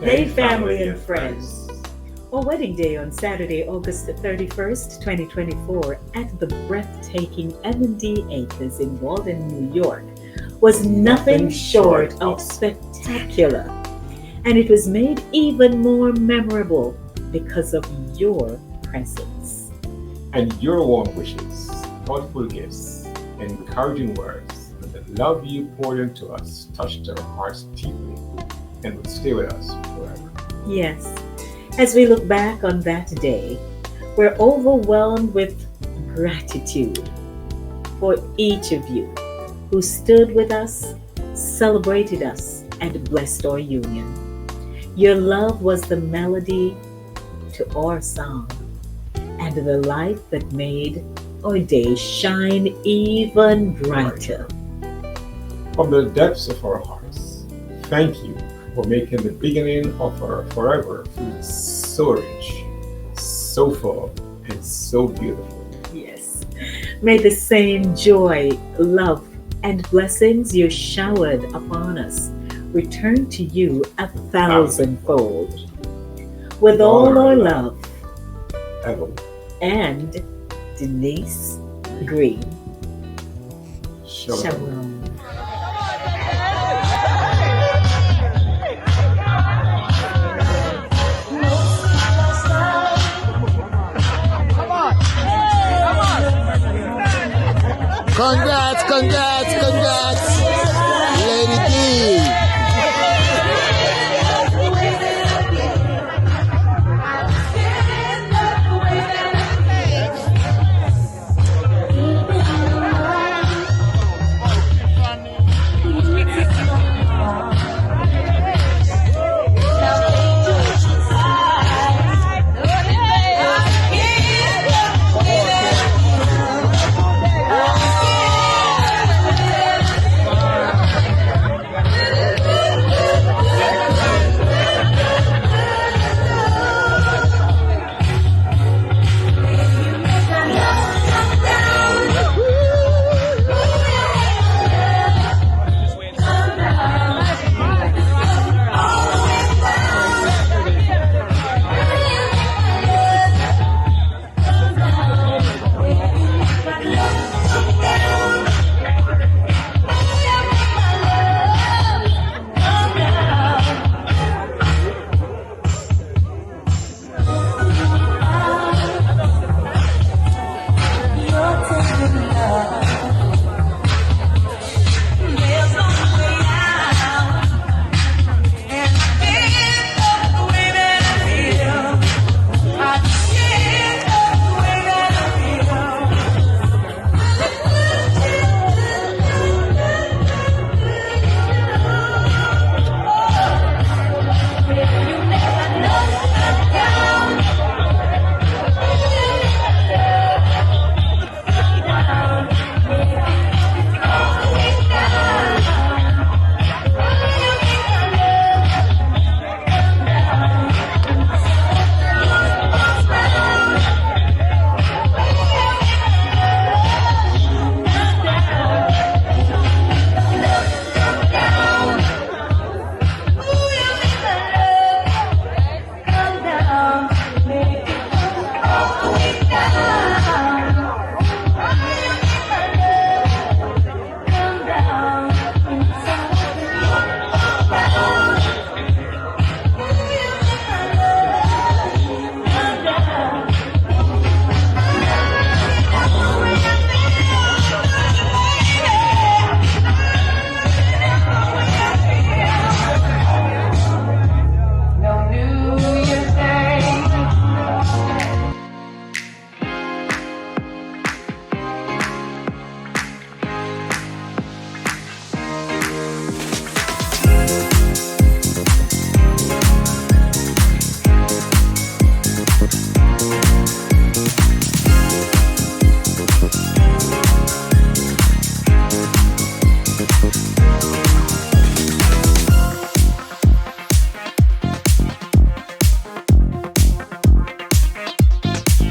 Hey, family and friends. Our wedding day on Saturday, August 31st, 2024, at the breathtaking M&D Acres in Walden, New York, was nothing short of spectacular. And it was made even more memorable because of your presence. And your warm wishes, thoughtful gifts, and encouraging words, and the love you poured into us touched our hearts deeply and will stay with us forever. Yes, as we look back on that day, we're overwhelmed with gratitude for each of you who stood with us, celebrated us, and blessed our union. Your love was the melody to our song and the light that made our day shine even brighter. From the depths of our hearts, thank you for making the beginning of our forever feel so rich, so full, and so beautiful. Yes. May the same joy, love, and blessings you showered upon us return to you a thousandfold. With all our love, Evan, and Denise Green. Shalom. Shalom. Congrats, congrats, congrats.